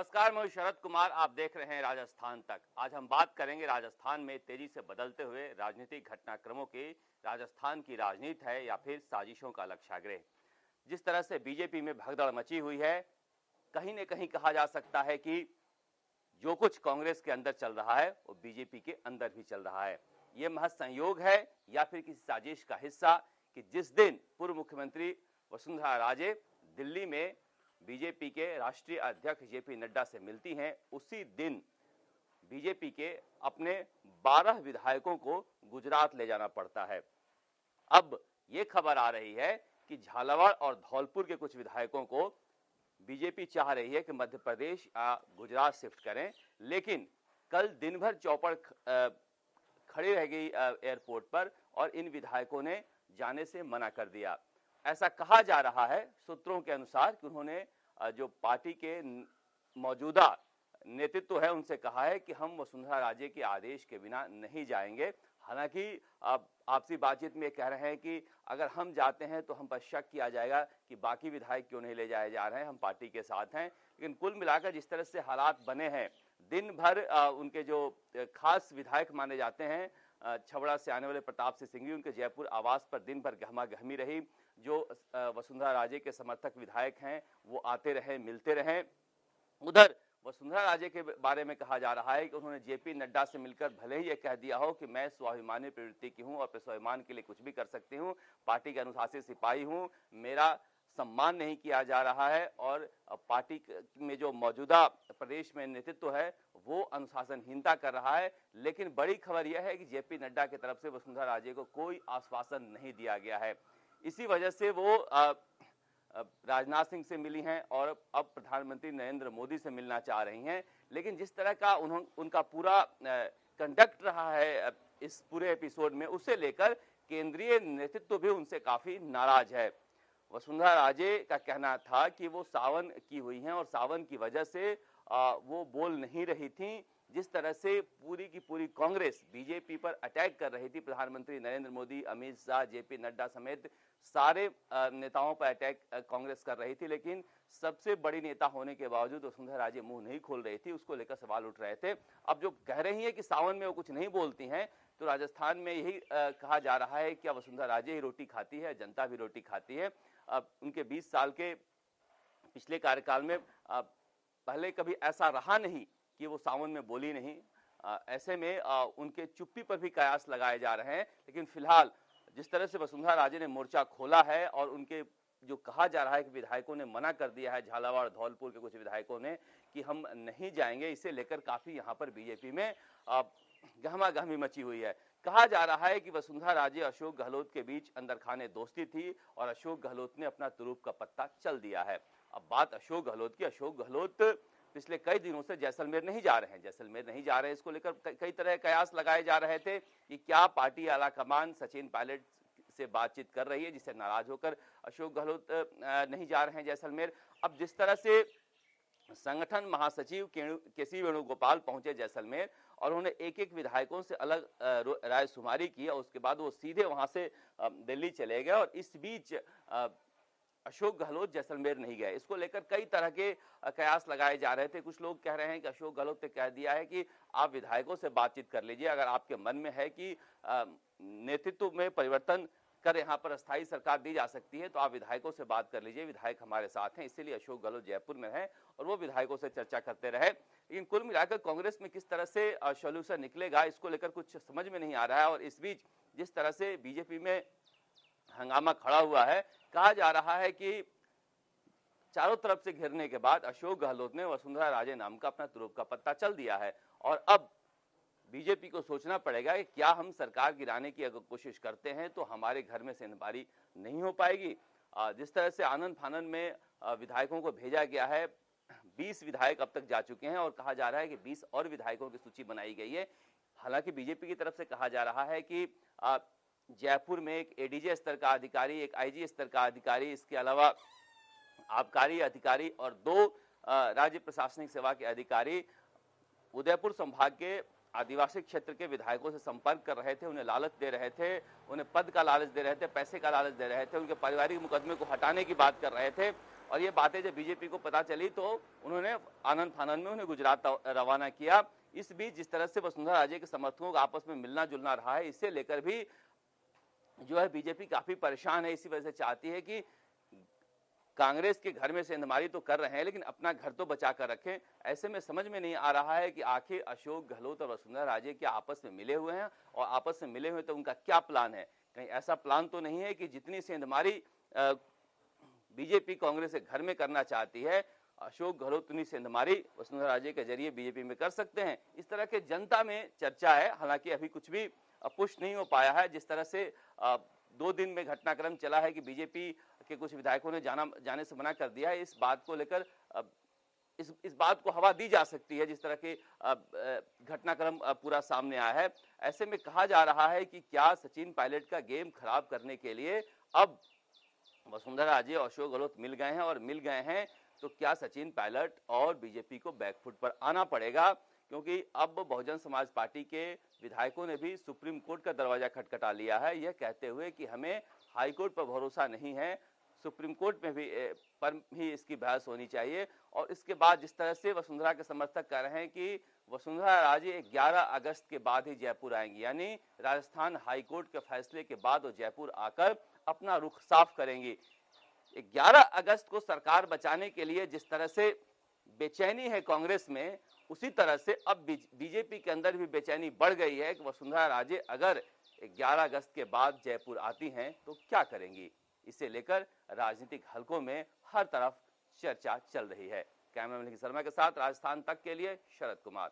नमस्कार, मैं शरद कुमार। आप देख रहे हैं राजस्थान तक। आज हम बात करेंगे राजस्थान में तेजी से बदलते हुए राजनीतिक घटनाक्रमों की। राजस्थान की राजनीति है या फिर साजिशों का लक्ष्याग्रह। जिस तरह से बीजेपी में भगदड़ मची हुई है, कहीं न कहीं कहा जा सकता है कि जो कुछ कांग्रेस के अंदर चल रहा है वो बीजेपी के अंदर भी चल रहा है। ये महज संयोग है या फिर किसी साजिश का हिस्सा कि जिस दिन पूर्व मुख्यमंत्री वसुंधरा राजे दिल्ली में बीजेपी के राष्ट्रीय अध्यक्ष जेपी नड्डा से मिलती हैं, उसी दिन बीजेपी के अपने 12 विधायकों को गुजरात ले जाना पड़ता है। अब ये खबर आ रही है कि झालावाड़ और धौलपुर के कुछ विधायकों को बीजेपी चाह रही है कि मध्य प्रदेश गुजरात शिफ्ट करें, लेकिन कल दिन भर चौपड़ खड़ी रह गई एयरपोर्ट पर और इन विधायकों ने जाने से मना कर दिया। ऐसा कहा जा रहा है सूत्रों के अनुसार कि उन्होंने जो पार्टी के मौजूदा नेतृत्व है उनसे कहा है कि हम वसुंधरा राजे के आदेश के बिना नहीं जाएंगे। हालांकि आपसी बातचीत में कह रहे हैं कि अगर हम जाते हैं तो हम पर शक किया जाएगा कि बाकी विधायक क्यों नहीं ले जाए जा रहे हैं, हम पार्टी के साथ हैं। लेकिन कुल मिलाकर जिस तरह से हालात बने हैं, दिन भर उनके जो खास विधायक माने जाते हैं, छबड़ा से आने वाले प्रताप सिंह भी उनके जयपुर आवास पर दिन भर गहमा गहमी रही। जो वसुंधरा राजे के समर्थक विधायक हैं वो आते रहे, मिलते रहे। उधर वसुंधरा राजे के बारे में कहा जा रहा है कि उन्होंने जेपी नड्डा से मिलकर भले ही ये कह दिया हो कि मैं स्वाभिमानी प्रवृत्ति की हूं और स्वाभिमान के लिए कुछ भी कर सकती हूं, पार्टी के अनुशासित सिपाही हूं, मेरा सम्मान नहीं किया जा रहा है और पार्टी में जो मौजूदा प्रदेश में नेतृत्व है वो अनुशासनहीनता कर रहा है। लेकिन बड़ी खबर यह है कि जेपी नड्डा की तरफ से वसुंधरा राजे को कोई आश्वासन नहीं दिया गया है। इसी वजह से वो राजनाथ सिंह से मिली हैं और अब प्रधानमंत्री नरेंद्र मोदी से मिलना चाह रही हैं। लेकिन जिस तरह का उनका पूरा कंडक्ट रहा है इस पूरे एपिसोड में, उसे लेकर केंद्रीय नेतृत्व भी उनसे काफी नाराज है। वसुंधरा राजे का कहना था कि वो सावन की हुई हैं और सावन की वजह से वो बोल नहीं रही थी। जिस तरह से पूरी की पूरी कांग्रेस बीजेपी पर अटैक कर रही थी, प्रधानमंत्री नरेंद्र मोदी, अमित शाह, जेपी नड्डा समेत सारे नेताओं पर अटैक कांग्रेस कर रही थी, लेकिन सबसे बड़ी नेता होने के बावजूद वसुंधरा राजे मुंह नहीं खोल रही थी। उसको लेकर सवाल उठ रहे थे। अब जो कह रही है कि सावन में वो कुछ नहीं बोलती हैं, तो राजस्थान में यही कहा जा रहा है कि वसुंधरा राजे ही रोटी खाती है, जनता भी रोटी खाती है। उनके 20 साल के पिछले कार्यकाल में पहले कभी ऐसा रहा नहीं कि वो सावन में बोली नहीं। ऐसे में उनके चुप्पी पर भी कयास लगाए जा रहे हैं। लेकिन फिलहाल जिस तरह से वसुंधरा राजे ने मोर्चा खोला है और उनके जो कहा जा रहा है कि विधायकों ने मना कर दिया है, झालावाड़ धौलपुर के कुछ विधायकों ने, कि हम नहीं जाएंगे, इसे लेकर काफी यहाँ पर बीजेपी में गहमा गहमी मची हुई है। कहा जा रहा है कि वसुंधरा राजे अशोक गहलोत के बीच अंदर खाने दोस्ती थी और अशोक गहलोत ने अपना तुरूप का पत्ता चल दिया है। अब बात अशोक गहलोत की। अशोक गहलोत पिछले कई दिनों से जैसलमेर नहीं जा रहे हैं। इसको लेकर कई तरह कयास लगाए जा रहे थे कि क्या पार्टी आलाकमान सचिन पायलट से बातचीत कर रही है, जिससे नाराज होकर अशोक गहलोत नहीं जा रहे हैं जैसलमेर। अब जिस तरह से संगठन महासचिव केसी वेणुगोपाल पहुंचे जैसलमेर और उन्होंने एक एक विधायकों से अलग राय शुमारी की और उसके बाद वो सीधे वहां से दिल्ली चले गए और इस बीच अशोक गहलोत जैसलमेर नहीं गए। इसको लेकर कई तरह के कयास लगाए जा रहे थे। कुछ लोग कह रहे हैं कि अशोक गहलोत ने कह दिया है कि आप विधायकों से बातचीत कर लीजिए, अगर आपके मन में है कि नेतृत्व में परिवर्तन कर यहाँ पर अस्थायी सरकार दी जा सकती है तो आप विधायकों से बात कर लीजिए, विधायक हमारे साथ हैं। इसीलिए अशोक गहलोत जयपुर में हैं और वो विधायकों से चर्चा करते रहे। लेकिन कुल मिलाकर कांग्रेस में किस तरह से सॉल्यूशन निकलेगा, इसको लेकर कुछ समझ में नहीं आ रहा है। और इस बीच जिस तरह से बीजेपी में हंगामा खड़ा हुआ है, कहा जा रहा है कि चारों तरफ से घेरने के बाद अशोक गहलोत ने वसुंधरा राजे नाम का अपना तुरूप का पत्ता चल दिया है और अब बीजेपी को सोचना पड़ेगा कि क्या हम सरकार गिराने की अगर कोशिश करते हैं तो हमारे घर में सेंधमारी नहीं हो पाएगी। जिस तरह से आनंद फानन में विधायकों को भेजा गया है, 20 विधायक अब तक जा चुके हैं और कहा जा रहा है कि 20 और विधायकों की सूची बनाई गई है। हालांकि बीजेपी की तरफ से कहा जा रहा है कि जयपुर में एक एडीजे स्तर का अधिकारी, एक आईजी स्तर का अधिकारी, इसके अलावा आबकारी अधिकारी और 2 राज्य प्रशासनिक सेवा के अधिकारी उदयपुर संभाग के आदिवासी क्षेत्र के विधायकों से संपर्क कर रहे थे, उन्हें लालच दे रहे थे, उन्हें पद का लालच दे रहे थे, पैसे का लालच दे रहे थे, उनके पारिवारिक मुकदमे को हटाने की बात कर रहे थे और ये बातें जब बीजेपी को पता चली तो उन्होंने आनंद फानंद में उन्हें गुजरात रवाना किया। इस बीच जिस तरह से वसुंधरा राजे के समर्थकों का आपस में मिलना जुलना रहा है, इससे लेकर भी जो है बीजेपी काफी परेशान है। इसी वजह से चाहती है कि कांग्रेस के घर में सेंधमारी तो कर रहे हैं लेकिन अपना घर तो बचा कर रखें। ऐसे में समझ में नहीं आ रहा है कि आखिर अशोक गहलोत और वसुंधरा राजे क्या आपस में मिले हुए हैं, और आपस में मिले हुए तो उनका क्या प्लान है। कहीं ऐसा प्लान तो नहीं है कि जितनी सेंधमारी बीजेपी कांग्रेस के घर में करना चाहती है, अशोक गहलोत उतनी सेंधमारी वसुंधरा राजे के जरिए बीजेपी में कर सकते हैं। इस तरह के जनता में चर्चा है, हालांकि अभी कुछ भी पुष्ट नहीं हो पाया है। जिस तरह से 2 दिन में घटनाक्रम चला है कि बीजेपी के कुछ विधायकों ने जाने से मना कर दिया है, इस बात को लेकर इस बात को हवा दी जा सकती है। जिस तरह के घटनाक्रम पूरा सामने आया है, ऐसे में कहा जा रहा है कि क्या सचिन पायलट का गेम खराब करने के लिए अब वसुंधरा राजे और अशोक गहलोत मिल गए हैं, और मिल गए हैं तो क्या सचिन पायलट और बीजेपी को बैकफुट पर आना पड़ेगा, क्योंकि अब बहुजन समाज पार्टी के विधायकों ने भी सुप्रीम कोर्ट का दरवाजा खटखटा लिया है, यह कहते हुए कि हमें हाई कोर्ट पर भरोसा नहीं है, सुप्रीम कोर्ट में भी इसकी बहस होनी चाहिए। और इसके बाद जिस तरह से वसुंधरा के समर्थक कह रहे हैं कि वसुंधरा राजे 11 अगस्त के बाद ही जयपुर आएंगी, यानी राजस्थान हाई कोर्ट के फैसले के बाद वो जयपुर आकर अपना रुख साफ करेंगी। 11 अगस्त को सरकार बचाने के लिए जिस तरह से बेचैनी है कांग्रेस में, उसी तरह से अब बीजेपी के अंदर भी बेचैनी बढ़ गई है कि वसुंधरा राजे अगर 11 अगस्त के बाद जयपुर आती हैं तो क्या करेंगी। इसे लेकर राजनीतिक हलकों में हर तरफ चर्चा चल रही है। कैमरामैन शर्मा के साथ राजस्थान तक के लिए शरद कुमार।